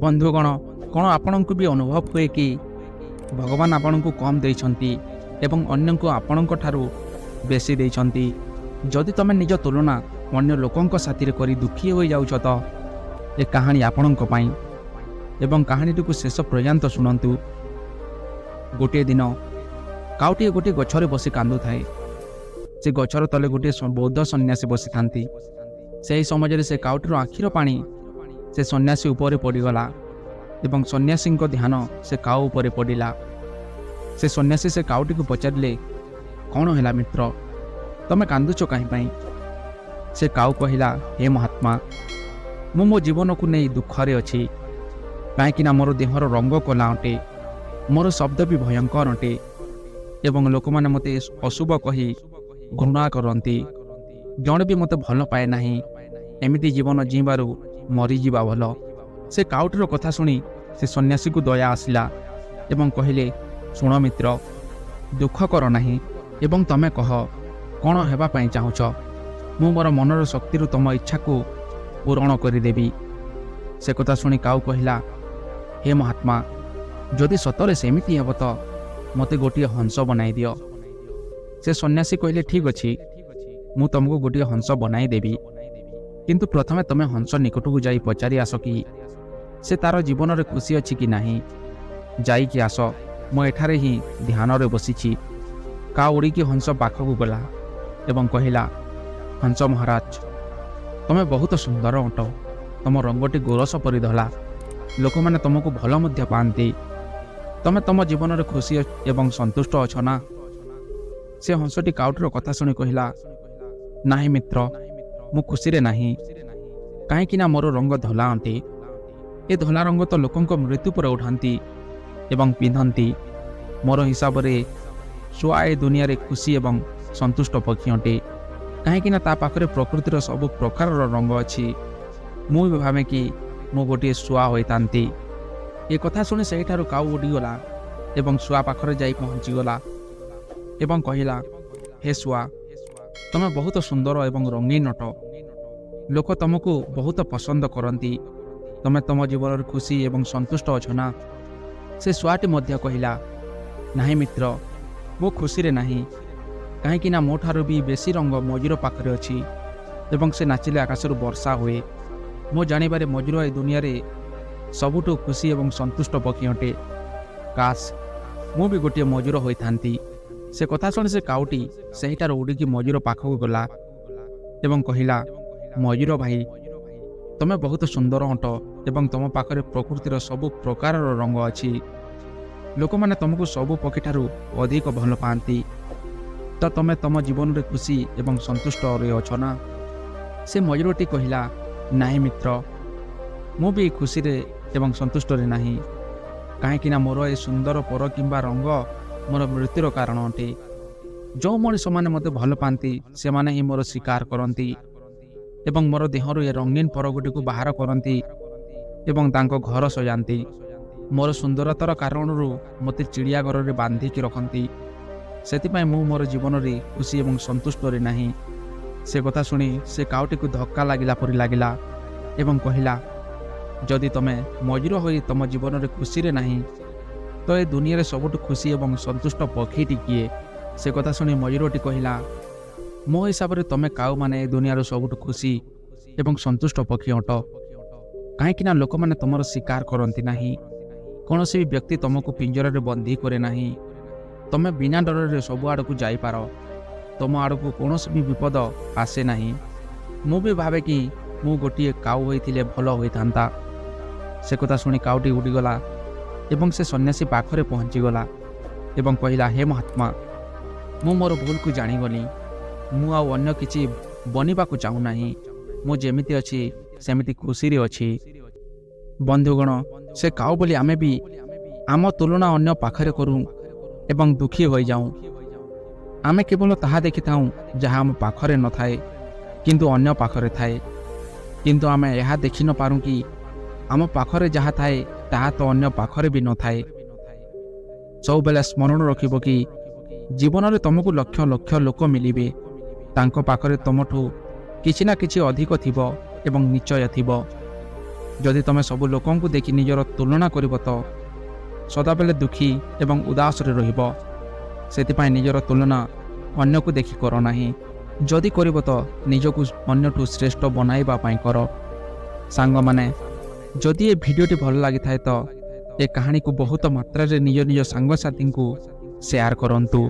ବନ୍ଧୁଗଣ, କ'ଣ ଆପଣଙ୍କୁ ବି ଅନୁଭବ ହୁଏ କି ଭଗବାନ ଆପଣଙ୍କୁ କମ୍ ଦେଇଛନ୍ତି ଏବଂ ଅନ୍ୟଙ୍କୁ ଆପଣଙ୍କ ଠାରୁ ବେଶୀ ଦେଇଛନ୍ତି? ଯଦି ତୁମେ ନିଜ ତୁଳନା ଅନ୍ୟ ଲୋକଙ୍କ ସାଥିରେ କରି ଦୁଃଖୀ ହୋଇଯାଉଛ ତ ଏ କାହାଣୀ ଆପଣଙ୍କ ପାଇଁ। ଏବଂ କାହାଣୀଟିକୁ ଶେଷ ପର୍ଯ୍ୟନ୍ତ ଶୁଣନ୍ତୁ। ଗୋଟିଏ ଦିନ କାଉଟିଏ ଗୋଟିଏ ଗଛରେ ବସି କାନ୍ଦୁଥାଏ। ସେ ଗଛର ତଳେ ଗୋଟିଏ ବୌଦ୍ଧ ସନ୍ନ୍ୟାସୀ ବସିଥାନ୍ତି। ସେହି ସମୟରେ ସେ କାଉଟିର ଆଖିର ପାଣି ସେ ସନ୍ନ୍ୟାସୀ ଉପରେ ପଡ଼ିଗଲା ଏବଂ ସନ୍ନ୍ୟାସୀଙ୍କ ଧ୍ୟାନ ସେ କାଉ ଉପରେ ପଡ଼ିଲା। ସେ ସନ୍ନ୍ୟାସୀ ସେ କାଉଟିକୁ ପଚାରିଲେ, କ'ଣ ହେଲା ମିତ୍ର, ତମେ କାନ୍ଦୁଛ କାହିଁ ପାଇଁ? ସେ କାଉ କହିଲା, ହେ ମହାତ୍ମା, ମୁଁ ମୋ ଜୀବନକୁ ନେଇ ଦୁଃଖରେ ଅଛି, କାହିଁକିନା ମୋର ଦେହର ରଙ୍ଗ କଳା ଅଟେ, ମୋର ଶବ୍ଦ ବି ଭୟଙ୍କର ଅଟେ ଏବଂ ଲୋକମାନେ ମୋତେ ଅଶୁଭ କହି ଘୃଣା କରନ୍ତି। ଜଣେ ବି ମୋତେ ଭଲ ପାଏ ନାହିଁ। ଏମିତି ଜୀବନ ଜୀଇଁବାରୁ ମରିଯିବା ଭଲ। ସେ କାଉଟିର କଥା ଶୁଣି ସେ ସନ୍ନ୍ୟାସୀକୁ ଦୟା ଆସିଲା ଏବଂ କହିଲେ, ଶୁଣ ମିତ୍ର, ଦୁଃଖ କର ନାହିଁ ଏବଂ ତମେ କହ କ'ଣ ହେବା ପାଇଁ ଚାହୁଁଛ। ମୁଁ ମୋର ମନର ଶକ୍ତିରୁ ତମ ଇଚ୍ଛାକୁ ପୂରଣ କରିଦେବି। ସେ କଥା ଶୁଣି କାଉ କହିଲା, ହେ ମହାତ୍ମା, ଯଦି ସତରେ ସେମିତି ହେବ ତ ମୋତେ ଗୋଟିଏ ହଂସ ବନାଇ ଦିଅ। ସେ ସନ୍ନ୍ୟାସୀ କହିଲେ, ଠିକ୍ ଅଛି, ମୁଁ ତୁମକୁ ଗୋଟିଏ ହଂସ ବନାଇ ଦେବି, କିନ୍ତୁ ପ୍ରଥମେ ତୁମେ ହଂସ ନିକଟକୁ ଯାଇ ପଚାରି ଆସ କି ସେ ତା'ର ଜୀବନରେ ଖୁସି ଅଛି କି ନାହିଁ। ଯାଇକି ଆସ, ମୁଁ ଏଠାରେ ହିଁ ଧ୍ୟାନରେ ବସିଛି। କାଉ ଉଡ଼ିକି ହଂସ ପାଖକୁ ଗଲା ଏବଂ କହିଲା, ହଂସ ମହାରାଜ, ତୁମେ ବହୁତ ସୁନ୍ଦର ଅଟ। ତୁମ ରଙ୍ଗଟି ଗୋରସ ପରି ଧଳା। ଲୋକମାନେ ତୁମକୁ ଭଲ ମଧ୍ୟ ପାଆନ୍ତି। ତୁମେ ତୁମ ଜୀବନରେ ଖୁସି ଏବଂ ସନ୍ତୁଷ୍ଟ ଅଛ ନା? ସେ ହଂସଟି କାଉଟିର କଥା ଶୁଣି କହିଲା, ନାହିଁ ମିତ୍ର, ମୁଁ ଖୁସିରେ ନାହିଁ, କାହିଁକିନା ମୋର ରଙ୍ଗ ଧଳା ଅଟେ। ଏ ଧଳା ରଙ୍ଗ ତ ଲୋକଙ୍କ ମୃତ୍ୟୁ ପରେ ଉଠାନ୍ତି ଏବଂ ପିନ୍ଧନ୍ତି। ମୋର ହିସାବରେ ଶୁଆ ଏ ଦୁନିଆରେ ଖୁସି ଏବଂ ସନ୍ତୁଷ୍ଟ ପକ୍ଷୀ ଅଟେ, କାହିଁକିନା ତା ପାଖରେ ପ୍ରକୃତିର ସବୁ ପ୍ରକାରର ରଙ୍ଗ ଅଛି। ମୁଁ ବି ଭାବେ କି ମୁଁ ଗୋଟିଏ ଶୁଆ ହୋଇଥାନ୍ତି। ଏ କଥା ଶୁଣି ସେହିଠାରୁ କାଉ ଉଡ଼ିଗଲା ଏବଂ ଶୁଆ ପାଖରେ ଯାଇ ପହଞ୍ଚିଗଲା ଏବଂ କହିଲା, ହେ ଶୁଆ, ତୁମେ ବହୁତ ସୁନ୍ଦର ଏବଂ ରଙ୍ଗୀନ ଅଟ। ଲୋକ ତୁମକୁ ବହୁତ ପସନ୍ଦ କରନ୍ତି। ତୁମେ ତୁମ ଜୀବନରେ ଖୁସି ଏବଂ ସନ୍ତୁଷ୍ଟ ଅଛ ନା? ସେ ଶୁଆଟି ମଧ୍ୟ କହିଲା, ନାହିଁ ମିତ୍ର, ମୁଁ ଖୁସିରେ ନାହିଁ, କାହିଁକିନା ମୋ ଠାରୁ ବି ବେଶୀ ରଙ୍ଗ ମୟୂର ପାଖରେ ଅଛି ଏବଂ ସେ ନାଚିଲେ ଆକାଶରୁ ବର୍ଷା ହୁଏ। ମୁଁ ଜାଣିବାରେ ମୟୂର ଏ ଦୁନିଆରେ ସବୁଠୁ ଖୁସି ଏବଂ ସନ୍ତୁଷ୍ଟ ପକ୍ଷୀ ଅଟେ। କାଶ ମୁଁ ବି ଗୋଟିଏ ମୟୂର ହୋଇଥାନ୍ତି। ସେ କଥା ଶୁଣି ସେ କାଉଟି ସେହିଠାରୁ ଉଡ଼ିକି ମୟୂର ପାଖକୁ ଗଲା ଏବଂ କହିଲା, ମୟୂର ଭାଇ, ତୁମେ ବହୁତ ସୁନ୍ଦର ଅଟ ଏବଂ ତୁମ ପାଖରେ ପ୍ରକୃତିର ସବୁ ପ୍ରକାରର ରଙ୍ଗ ଅଛି। ଲୋକମାନେ ତୁମକୁ ସବୁ ପକ୍ଷୀଠାରୁ ଅଧିକ ଭଲ ପାଆନ୍ତି। ତ ତୁମେ ତୁମ ଜୀବନରେ ଖୁସି ଏବଂ ସନ୍ତୁଷ୍ଟରେ ଅଛ ନା? ସେ ମୟୂରଟି କହିଲା, ନାହିଁ ମିତ୍ର, ମୁଁ ବି ଖୁସିରେ ଏବଂ ସନ୍ତୁଷ୍ଟରେ ନାହିଁ, କାହିଁକିନା ମୋର ଏ ସୁନ୍ଦର ପର କିମ୍ବା ରଙ୍ଗ ମୋର ମୃତ୍ୟୁର କାରଣ ଅଟେ। ଯେଉଁ ମଣିଷମାନେ ମୋତେ ଭଲ ପାଆନ୍ତି ସେମାନେ ହିଁ ମୋର ଶିକାର କରନ୍ତି ଏବଂ ମୋର ଦେହରୁ ଏ ରଙ୍ଗୀନ ପରଗୁଡ଼ିକୁ ବାହାର କରନ୍ତି ଏବଂ ତାଙ୍କ ଘର ସଜାନ୍ତି। ମୋର ସୁନ୍ଦରତାର କାରଣରୁ ମୋତେ ଚିଡ଼ିଆଘରରେ ବାନ୍ଧିକି ରଖନ୍ତି। ସେଥିପାଇଁ ମୁଁ ମୋର ଜୀବନରେ ଖୁସି ଏବଂ ସନ୍ତୁଷ୍ଟରେ ନାହିଁ। ସେ କଥା ଶୁଣି ସେ କାଉଟିକୁ ଧକ୍କା ଲାଗିଲା ପରି ଲାଗିଲା ଏବଂ କହିଲା, ଯଦି ତୁମେ ମୟୂର ହୋଇ ତୁମ ଜୀବନରେ ଖୁସିରେ ନାହିଁ ତ ଏ ଦୁନିଆରେ ସବୁଠୁ ଖୁସି ଏବଂ ସନ୍ତୁଷ୍ଟ ପକ୍ଷୀଟି କିଏ? ସେ କଥା ଶୁଣି ମୟୂରଟି କହିଲା, ମୋ ହିସାବରେ ତୁମେ କାଉମାନେ ଏ ଦୁନିଆର ସବୁଠୁ ଖୁସି ଏବଂ ସନ୍ତୁଷ୍ଟ ପକ୍ଷୀ ଅଟ, କାହିଁକିନା ଲୋକମାନେ ତୁମର ଶିକାର କରନ୍ତି ନାହିଁ। କୌଣସି ବି ବ୍ୟକ୍ତି ତୁମକୁ ପିଞ୍ଜରାରେ ବନ୍ଦୀ କରେ ନାହିଁ। ତୁମେ ବିନା ଡରରେ ସବୁଆଡ଼କୁ ଯାଇପାର। ତୁମ ଆଡ଼କୁ କୌଣସି ବି ବିପଦ ଆସେ ନାହିଁ। ମୁଁ ବି ଭାବେ କି ମୁଁ ଗୋଟିଏ କାଉ ହୋଇଥିଲେ ଭଲ ହୋଇଥାନ୍ତା। ସେ କଥା ଶୁଣି କାଉଟି ଉଡ଼ିଗଲା ଏବଂ ସେ ସନ୍ନ୍ୟାସୀ ପାଖରେ ପହଞ୍ଚିଗଲା ଏବଂ କହିଲା, ହେ ମହାତ୍ମା, ମୁଁ ମୋର ଭୁଲକୁ ଜାଣିଗଲି। ମୁଁ ଆଉ ଅନ୍ୟ କିଛି ବନିବାକୁ ଚାହୁଁନାହିଁ। ମୁଁ ଯେମିତି ଅଛି ସେମିତି ଖୁସିରେ ଅଛି। ବନ୍ଧୁଗଣ, ସେ କାଉ ବୋଲି ଆମେ ବି ଆମ ତୁଳନା ଅନ୍ୟ ପାଖରେ କରୁ ଏବଂ ଦୁଃଖୀ ହୋଇଯାଉ। ଆମେ କେବଳ ତାହା ଦେଖିଥାଉ ଯାହା ଆମ ପାଖରେ ନଥାଏ କିନ୍ତୁ ଅନ୍ୟ ପାଖରେ ଥାଏ। କିନ୍ତୁ ଆମେ ଏହା ଦେଖି ନପାରୁ କି ଆମ ପାଖରେ ଯାହା ଥାଏ ତାହା ତ ଅନ୍ୟ ପାଖରେ ବି ନଥାଏ। ସବୁବେଳେ ସ୍ମରଣ ରଖିବ କି ଜୀବନରେ ତୁମକୁ ଲକ୍ଷ ଲକ୍ଷ ଲୋକ ମିଳିବେ। ତାଙ୍କ ପାଖରେ ତୁମଠୁ କିଛି ନା କିଛି ଅଧିକ ଥିବ ଏବଂ ନିଶ୍ଚୟ ଥିବ। ଯଦି ତୁମେ ସବୁ ଲୋକଙ୍କୁ ଦେଖି ନିଜର ତୁଳନା କରିବ ତ ସଦାବେଳେ ଦୁଃଖୀ ଏବଂ ଉଦାସରେ ରହିବ। ସେଥିପାଇଁ ନିଜର ତୁଳନା ଅନ୍ୟକୁ ଦେଖି କର ନାହିଁ। ଯଦି କରିବ ତ ନିଜକୁ ଅନ୍ୟଠୁ ଶ୍ରେଷ୍ଠ ବନାଇବା ପାଇଁ କର। ସାଙ୍ଗମାନେ, ଯଦି ଏ ଭିଡ଼ିଓଟି ଭଲ ଲାଗିଥାଏ ତ ଏ କାହାଣୀକୁ ବହୁତ ମାତ୍ରାରେ ନିଜ ସାଙ୍ଗସାଥୀଙ୍କୁ ସେୟାର କରନ୍ତୁ।